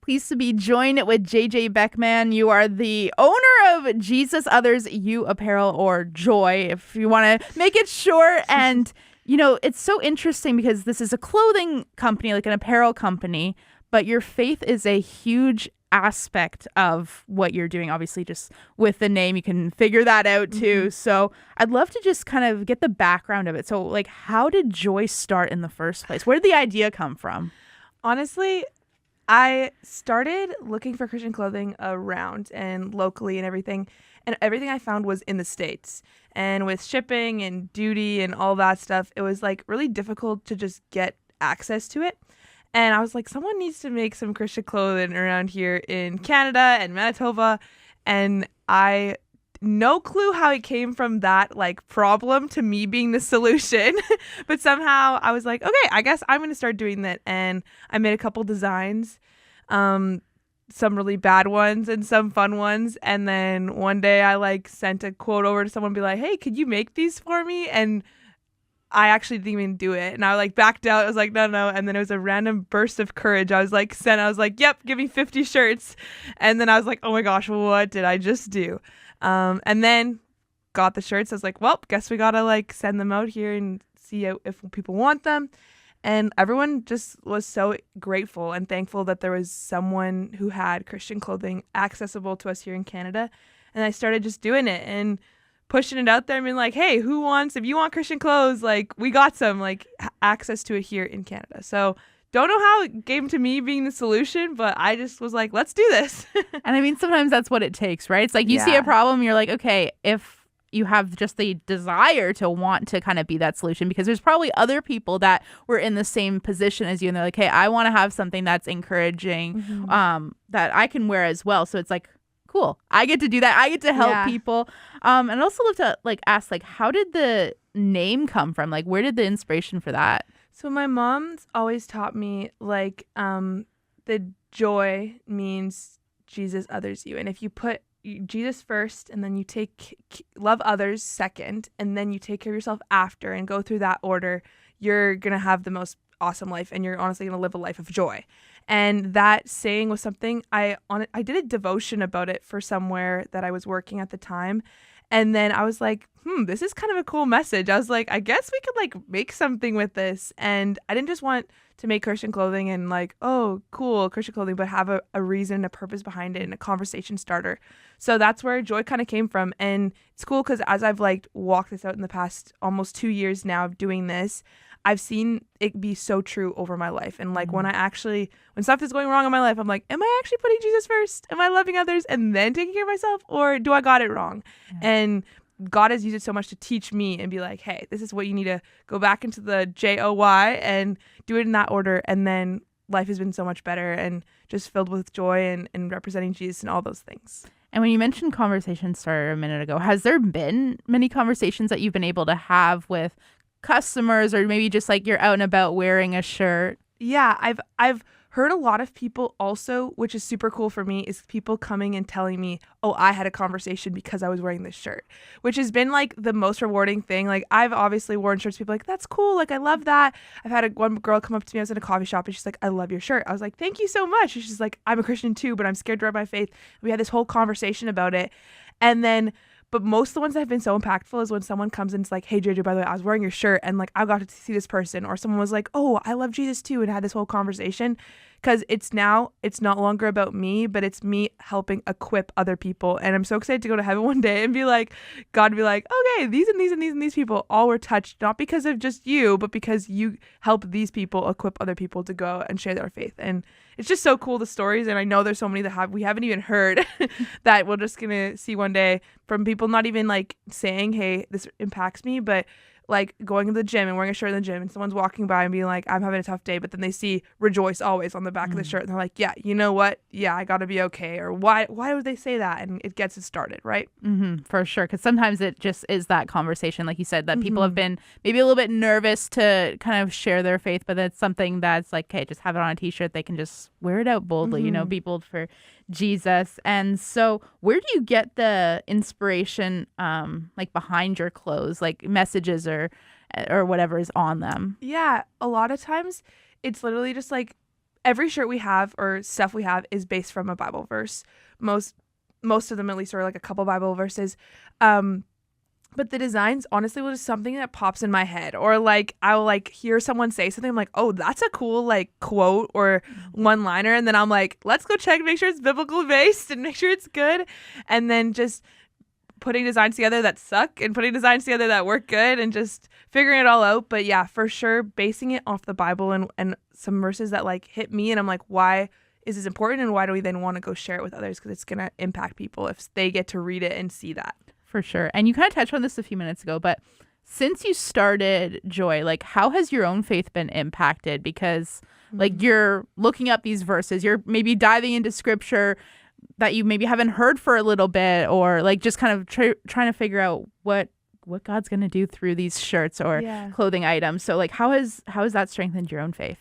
Pleased to be joined with JJ Beckman. You are the owner of Jesus Others You Apparel, or Joy, if you want to make it short. And, it's so interesting because this is a clothing company, like an apparel company, but your faith is a huge aspect of what you're doing. Obviously, just with the name, you can figure that out too. So I'd love to just kind of get the background of it. So, like, how did Joy start in the first place? Where did the idea come from? Honestly, I started looking for Christian clothing around and locally and everything I found was in the States. And with shipping and duty and all that stuff, it was like really difficult to just get access to it. And I was like, someone needs to make some Christian clothing around here in Canada and Manitoba. And I no clue how it came from that like problem to me being the solution. But somehow I was like, okay, I guess I'm going to start doing that. And I made a couple designs, some really bad ones and some fun ones. And then one day I like sent a quote over to someone and be like, hey, could you make these for me? And I actually didn't even do it. And I like backed out. I was like, no. And then it was a random burst of courage. I was like, yep, give me 50 shirts. And then I was like, oh my gosh, what did I just do? And then got the shirts. I was like, well, guess we got to like send them out here and see if people want them. And everyone just was so grateful and thankful that there was someone who had Christian clothing accessible to us here in Canada. And I started just doing it and pushing it out there and being like, hey, if you want Christian clothes, like we got some like access to it here in Canada. So don't know how it came to me being the solution, but I just was like, let's do this. And I mean, sometimes that's what it takes, right? It's like you see a problem, you're like, okay, if you have just the desire to want to kind of be that solution, because there's probably other people that were in the same position as you and they're like, hey, I want to have something that's encouraging, that I can wear as well. So it's like, cool, I get to do that. I get to help people. And I'd also love to like ask, like, how did the name come from? Like, where did the inspiration for that? So my mom's always taught me like the joy means Jesus others you. And if you put Jesus first and then you love others second and then you take care of yourself after and go through that order, you're going to have the most awesome life and you're honestly going to live a life of joy. And that saying was something I did a devotion about it for somewhere that I was working at the time. And then I was like, this is kind of a cool message. I was like, I guess we could like make something with this. And I didn't just want to make Christian clothing and like, oh, cool, Christian clothing, but have a reason, a purpose behind it and a conversation starter. So that's where joy kind of came from. And it's cool because as I've like walked this out in the past almost 2 years now of doing this, I've seen it be so true over my life. And like when stuff is going wrong in my life, I'm like, am I actually putting Jesus first? Am I loving others and then taking care of myself? Or do I got it wrong? Yeah. And God has used it so much to teach me and be like, hey, this is what you need to go back into the JOY and do it in that order. And then life has been so much better and just filled with joy and representing Jesus and all those things. And when you mentioned conversation starter a minute ago, has there been many conversations that you've been able to have with customers, or maybe just like you're out and about wearing a shirt? Yeah, I've heard a lot of people also, which is super cool for me, is people coming and telling me, oh, I had a conversation because I was wearing this shirt, which has been like the most rewarding thing. Like I've obviously worn shirts, people are like, that's cool, like I love that. I've had one girl come up to me, I was in a coffee shop and she's like, I love your shirt. I was like, thank you so much. And she's like, I'm a Christian too, but I'm scared to wear my faith. We had this whole conversation about it. And then but most of the ones that have been so impactful is when someone comes and it's like, hey, JJ, by the way, I was wearing your shirt and like I got to see this person. Or someone was like, oh, I love Jesus too, and had this whole conversation. Because it's not longer about me, but it's me helping equip other people. And I'm so excited to go to heaven one day and be like, God be like, okay, these and these and these and these people all were touched, not because of just you, but because you help these people equip other people to go and share their faith. And it's just so cool, the stories. And I know there's so many that we haven't even heard that we're just going to see one day from people not even like saying, hey, this impacts me, but like going to the gym and wearing a shirt in the gym and someone's walking by and being like, I'm having a tough day, but then they see rejoice always on the back of the shirt and they're like, yeah, you know what? Yeah, I got to be okay. Or why would they say that? And it gets it started, right? For sure. Because sometimes it just is that conversation, like you said, that people have been maybe a little bit nervous to kind of share their faith, but it's something that's like, hey, just have it on a t-shirt. They can just wear it out boldly, be bold for Jesus. And so where do you get the inspiration like behind your clothes, like messages or whatever is on them? Yeah, a lot of times it's literally just like every shirt we have or stuff we have is based from a Bible verse. Most of them at least are like a couple Bible verses. But the designs honestly was something that pops in my head, or like I'll like hear someone say something, I'm like, oh, that's a cool like quote or one liner, and then I'm like, let's go check, make sure it's biblical based and make sure it's good, and then just putting designs together that suck and putting designs together that work good and just figuring it all out. But yeah, for sure, basing it off the Bible and some verses that like hit me, and I'm like, why is this important, and why do we then want to go share it with others? Because it's gonna impact people if they get to read it and see that. For sure. And you kind of touched on this a few minutes ago, but since you started Joy, like how has your own faith been impacted? Because like you're looking up these verses, you're maybe diving into scripture that you maybe haven't heard for a little bit, or like just kind of trying to figure out what God's going to do through these shirts or clothing items. So like how has that strengthened your own faith?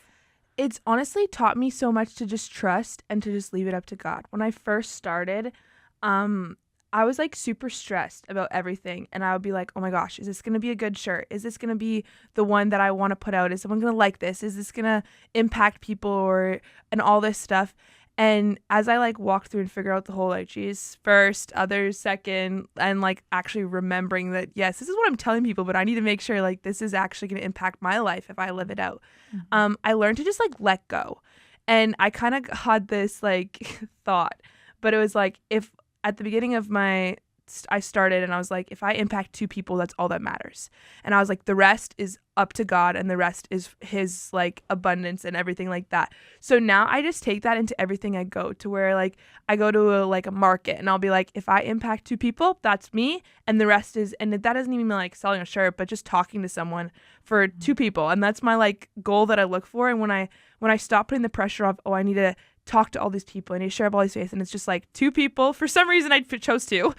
It's honestly taught me so much to just trust and to just leave it up to God. When I first started, I was like super stressed about everything, and I would be like, oh my gosh, is this going to be a good shirt? Is this going to be the one that I want to put out? Is someone going to like this? Is this going to impact people and all this stuff? And as I like walked through and figured out the whole like Jesus first, others second, and like actually remembering that, yes, this is what I'm telling people, but I need to make sure like this is actually going to impact my life if I live it out. I learned to just like let go. And I kind of had this like thought, but it was like, if at the beginning of I started and I was like, if I impact 2 people, that's all that matters. And I was like, the rest is up to God and the rest is his like abundance and everything like that. So now I just take that into everything I go to, where like I go to a market and I'll be like, if I impact 2 people, that's me. And the rest is, and that doesn't even mean like selling a shirt, but just talking to someone for 2 people. And that's my like goal that I look for. And when I stop putting the pressure of, oh, I need to talk to all these people, I need to share up all these faith, and it's just like 2 people, for some reason I chose 2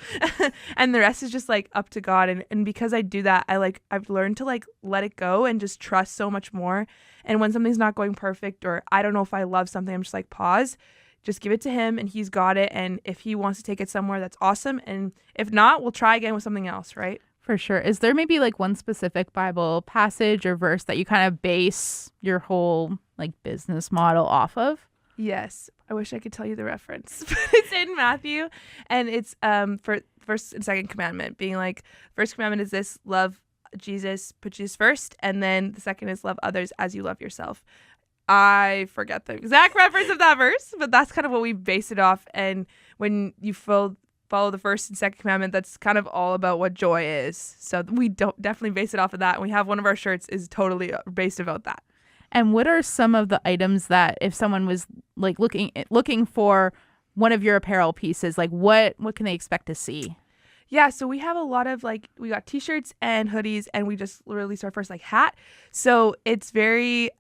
and the rest is just like up to God. And because I do that, I've learned to like let it go and just trust so much more. And when something's not going perfect, or I don't know if I love something, I'm just like, pause, just give it to him and he's got it. And if he wants to take it somewhere, that's awesome. And if not, we'll try again with something else, right? For sure. Is there maybe like one specific Bible passage or verse that you kind of base your whole like business model off of? Yes. I wish I could tell you the reference, but it's in Matthew, and it's for first and second commandment, being like, first commandment is this: love Jesus, put Jesus first, and then the second is love others as you love yourself. I forget the exact reference of that verse, but that's kind of what we base it off. And when you follow the first and second commandment, that's kind of all about what joy is. So we don't definitely base it off of that. And we have one of our shirts is totally based about that. And what are some of the items that if someone was like looking for one of your apparel pieces, like what can they expect to see? Yeah, so we have a lot of like, we got t-shirts and hoodies, and we just released our first like hat. So it's very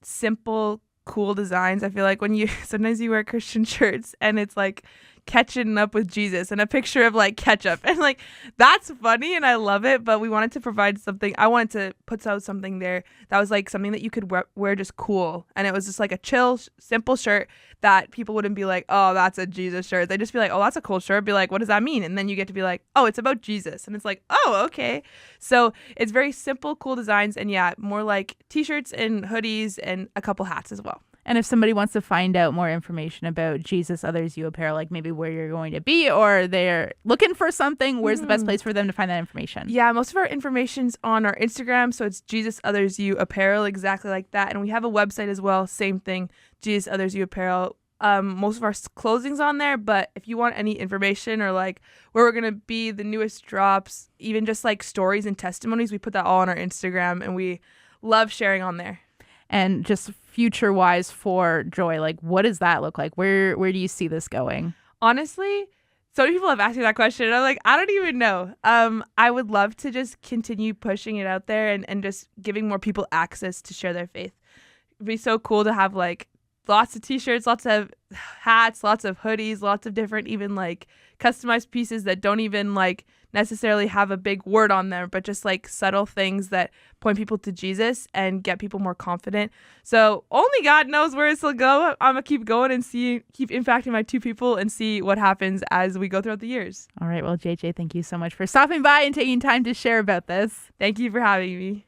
simple, cool designs. I feel like sometimes you wear Christian shirts and it's like catching up with Jesus and a picture of like ketchup, and like that's funny and I love it, but we wanted to provide something. I wanted to put out something there that was like something that you could wear just cool, and it was just like a chill, simple shirt that people wouldn't be like, oh, that's a Jesus shirt. They'd just be like, oh, that's a cool shirt. Be like, what does that mean? And then you get to be like, oh, it's about Jesus, and it's like, oh, okay. So it's very simple, cool designs, and yeah, more like t-shirts and hoodies and a couple hats as well. And if somebody wants to find out more information about Jesus Others You Apparel, like maybe where you're going to be, or they're looking for something, where's the best place for them to find that information? Yeah, most of our information's on our Instagram, so it's Jesus Others You Apparel, exactly like that. And we have a website as well, same thing, Jesus Others You Apparel. Most of our clothing's on there, but if you want any information or like where we're gonna be, the newest drops, even just like stories and testimonies, we put that all on our Instagram, and we love sharing on there. And just future wise for Joy, like what does that look like? Where do you see this going? Honestly, so many people have asked me that question, and I'm like, I don't even know. I would love to just continue pushing it out there and just giving more people access to share their faith. It'd be so cool to have like lots of t-shirts, lots of hats, lots of hoodies, lots of different even like customized pieces that don't even like necessarily have a big word on them, but just like subtle things that point people to Jesus and get people more confident. So only God knows where this will go. I'm gonna keep going and keep impacting my 2 people and see what happens as we go throughout the years. All right. Well, JJ, thank you so much for stopping by and taking time to share about this. Thank you for having me.